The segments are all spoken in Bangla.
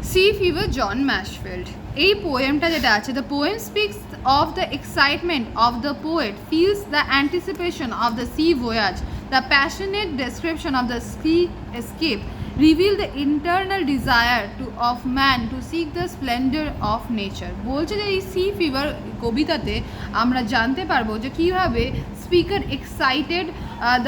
Sea Fever, John Mashfield. এই পোয়েমটা যেটা আছে, the poem speaks of the excitement of the poet, feels the anticipation of the sea voyage, the passionate description of the sea escape, reveal the internal desire of man to seek the splendor of nature. বলছে যে এই সি ফিভার কবিতাতে আমরা জানতে পারবো যে কীভাবে speaker excited,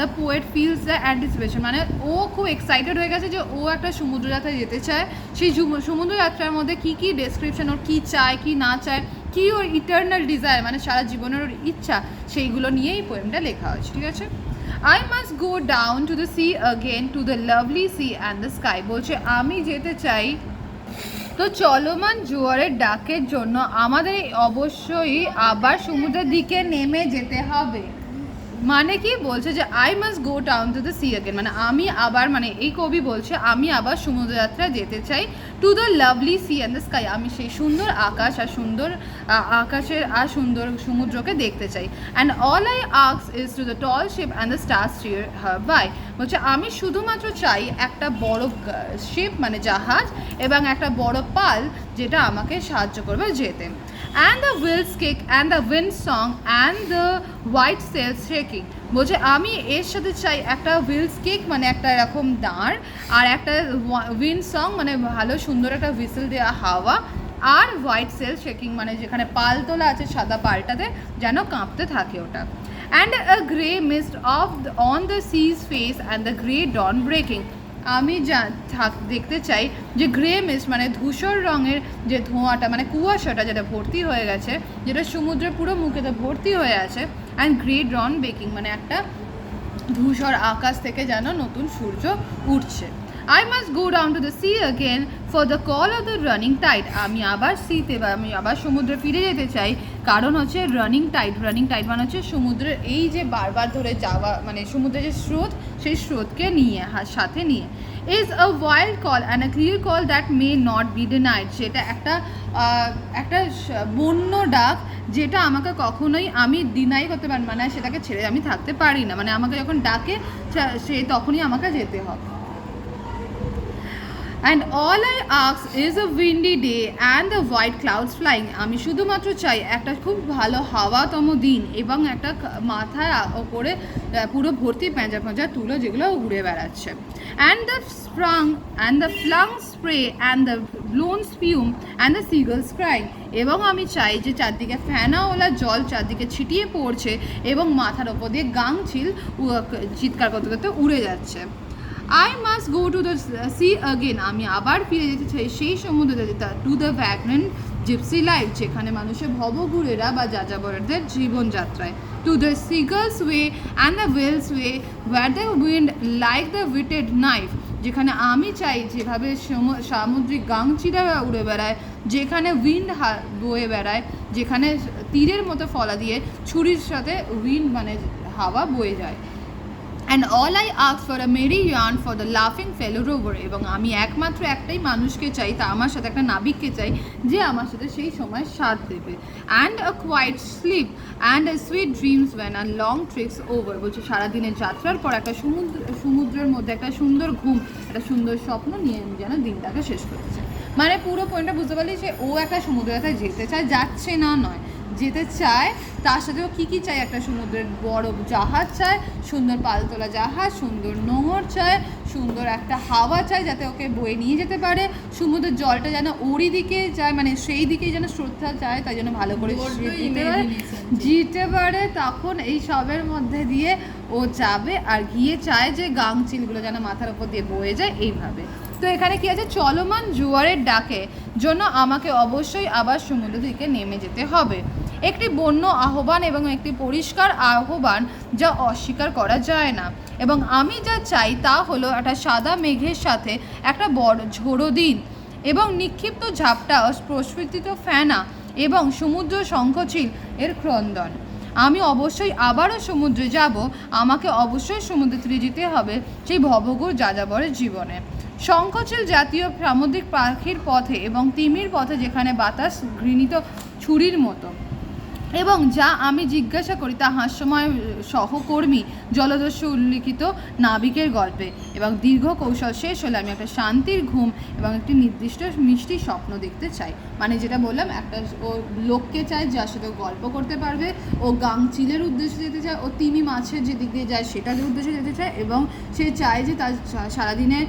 the poet feels the anticipation, মানে ও খুব এক্সাইটেড হয়ে গেছে যে ও একটা সমুদ্রযাত্রায় যেতে চায়। সেই সমুদ্রযাত্রার মধ্যে কী কী ডেসক্রিপশন, ওর কী চায় কী না চায়, কী ওর ইটার্নাল ডিজায়ার মানে সারা জীবনের ওর ইচ্ছা, সেইগুলো নিয়ে এই পোয়েমটা লেখা হয়েছে। ঠিক আছে। I must go down to the sea again, to the lovely sea and the sky. বলছে আমি যেতে চাই, তো চলমান জোয়ারের ডাকের জন্য আমাদের অবশ্যই আবার সমুদ্রের দিকে নেমে যেতে হবে। মানে কি বলছে যে I must go down to the sea again, মানে আমি আবার, মানে এই কবি বলছে আমি আবার সমুদ্রযাত্রায় যেতে চাই, to the lovely sea and the sky, আমি সেই সুন্দর আকাশ আর সুন্দর আকাশের আর সুন্দর সমুদ্রকে দেখতে চাই। And all I ask is to the tall ship and the star steer her by, বলছে আমি শুধুমাত্র চাই একটা বড় শিপ মানে জাহাজ এবং একটা বড় পাল যেটা আমাকে সাহায্য করবে যেতে। And the wheels kick and the wind song and the white sails shaking, বলছে আমি এর সাথে চাই একটা হুইলস কিক মানে একটা এরকম দাঁড়, আর একটা উইন্ড সং মানে ভালো সুন্দর একটা হুইসেল দেওয়া হাওয়া, আর হোয়াইট সেল শেকিং মানে যেখানে পাল তোলা আছে সাদা পালটাতে যেন কাঁপতে থাকে ওটা। And a grey mist of on the sea's face and the grey dawn breaking, আমি দেখতে চাই যে গ্রে মিস্ট মানে ধূসর রঙের যে ধোঁয়াটা মানে কুয়াশাটা যেটা ভর্তি হয়ে গেছে, যেটা সমুদ্রের পুরো মুখেতে ভর্তি হয়ে আছে, অ্যান্ড গ্রে ডন বেকিং মানে একটা ধূসর আকাশ থেকে যেন নতুন সূর্য উঠছে। I must go down to the sea again for the call of the running tide, আমি আবার সিতে বা আমি আবার সমুদ্রে ফিরে যেতে চাই, কারণ হচ্ছে রানিং টাইড মানে হচ্ছে সমুদ্রের এই যে বারবার ধরে যাওয়া মানে সমুদ্রের যে স্রোত, সেই স্রোতকে নিয়ে সাথে নিয়ে। Is a wild call and a clear call that may not be denied, সেটা একটা বন্য ডাক যেটা আমাকে কখনোই আমি ডিনাই করতে পারি, মানে সেটাকে ছেড়ে আমি থাকতে পারি না, মানে আমাকে যখন ডাকে সে তখনই আমাকে যেতে হবে। And all I ask is a windy day and the white clouds flying, আমি শুধুমাত্র চাই একটা খুব ভালো হাওয়াতম দিন এবং একটা মাথার ওপরে পুরো ভর্তি প্যাঁচা প্যাঁচা তুলো যেগুলো উড়ে বেড়াচ্ছে। And the sprung and the flung spray and the blown spume and the seagulls crying, এবং আমি চাই যে চারদিকে ফেনাওয়ালা জল চারদিকে ছিটিয়ে পড়ছে এবং মাথার ওপর দিয়ে গাংচিল চিৎকার করতে করতে উড়ে যাচ্ছে। I must go to the sea again, আমি আবার ফিরে যেতে চাই সেই সমুদ্রে, to the vagrant gypsy life, যেখানে মানুষের ভবঘুরেরা বা যাযাবরদের জীবনযাত্রায়, to the seagull's way and the whale's way where the wind like the whetted knife, যেখানে আমি চাই যেভাবে সামুদ্রিক গাংচিরা উড়ে বেড়ায়, যেখানে উইন্ড বয়ে বেড়ায়, যেখানে তীরের মতো ফলা দিয়ে ছুরির সাথে উইন্ড মানে হাওয়া বয়ে যায়। And all I ask for a merry yarn for the লাফিং ফেলো রোভার, এবং আমি একমাত্র একটাই মানুষকে চাই, তা আমার সাথে একটা নাবিককে চাই যে আমার সাথে সেই সময় সাথ দেবে। And a quiet sleep and a sweet dreams when are long tricks over, বলছে সারাদিনের যাত্রার পর একটা সমুদ্রের মধ্যে একটা সুন্দর ঘুম, একটা সুন্দর স্বপ্ন নিয়ে আমি যেন দিনটাকে শেষ করতে চাই। মানে পুরো পয়েন্টটা বুঝতে পারলি যে ও একটা সমুদ্রযাত্রায় যেতে চায়, যাচ্ছে না নয়, যেতে চায়, তার সাথেও কী কী চাই, একটা সমুদ্রের বড় জাহাজ চায়, সুন্দর পালতোলা জাহাজ, সুন্দর নোঙর চায়, সুন্দর একটা হাওয়া চায় যাতে ওকে বয়ে নিয়ে যেতে পারে, সমুদ্রের জলটা যেন ওরই দিকে যায় মানে সেই দিকেই যেন শ্রদ্ধা চায়, তাই জন্য ভালো করে জিতে পারে, তখন এই সবের মধ্যে দিয়ে ও যাবে আর গিয়ে চায় যে গাংচিলগুলো যেন মাথার ওপর দিয়ে বয়ে যায় এইভাবে। তো এখানে কি আছে, চলমান জোয়ারের ডাকে জন্য আমাকে অবশ্যই আবার সমুদ্র দিকে নেমে যেতে হবে, একটি বন্য আহ্বান এবং একটি পরিষ্কার আহ্বান যা অস্বীকার করা যায় না, এবং আমি যা চাই তা হলো একটা সাদা মেঘের সাথে একটা বড় ঝোড়ো দিন এবং নিক্ষিপ্ত ঝাপটা প্রস্ফুটিত ফেনা এবং সমুদ্র শঙ্খচিল এর ক্রন্দন। আমি অবশ্যই আবারও সমুদ্রে যাব, আমাকে অবশ্যই সমুদ্রে তীরে যেতে হবে সেই ভবঘুর যাযাবরের জীবনে। শঙ্খচিল জাতীয় সামুদ্রিক পাখির পথে এবং তিমির পথে, যেখানে বাতাস ঘৃণিত ছুরির মতো, এবং যা আমি জিজ্ঞাসা করি তা হাস্যময় সহকর্মী জলদস্যু উল্লিখিত নাবিকের গল্পে। এবং দীর্ঘ কৌশল শেষ হলে আমি একটা শান্তির ঘুম এবং একটি নির্দিষ্ট মিষ্টি স্বপ্ন দেখতে চাই। মানে যেটা বললাম, একটা ও লোককে চায় যার সাথে ও গল্প করতে পারবে, ও গাংচিলের উদ্দেশ্যে যেতে চায়, ও তিমি মাছের যেদিক দিয়ে যায় সেটার উদ্দেশ্যে যেতে চায়, এবং সে চায় যে তার সারাদিনের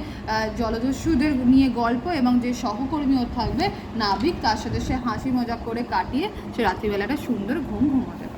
জলদস্যুদের নিয়ে গল্প এবং যে সহকর্মী ওর থাকবে নাবিক, তার সাথে সে হাসি মজা করে কাটিয়ে সে রাত্রিবেলাটা সুন্দর ঘুম ঘুমাতে পারে।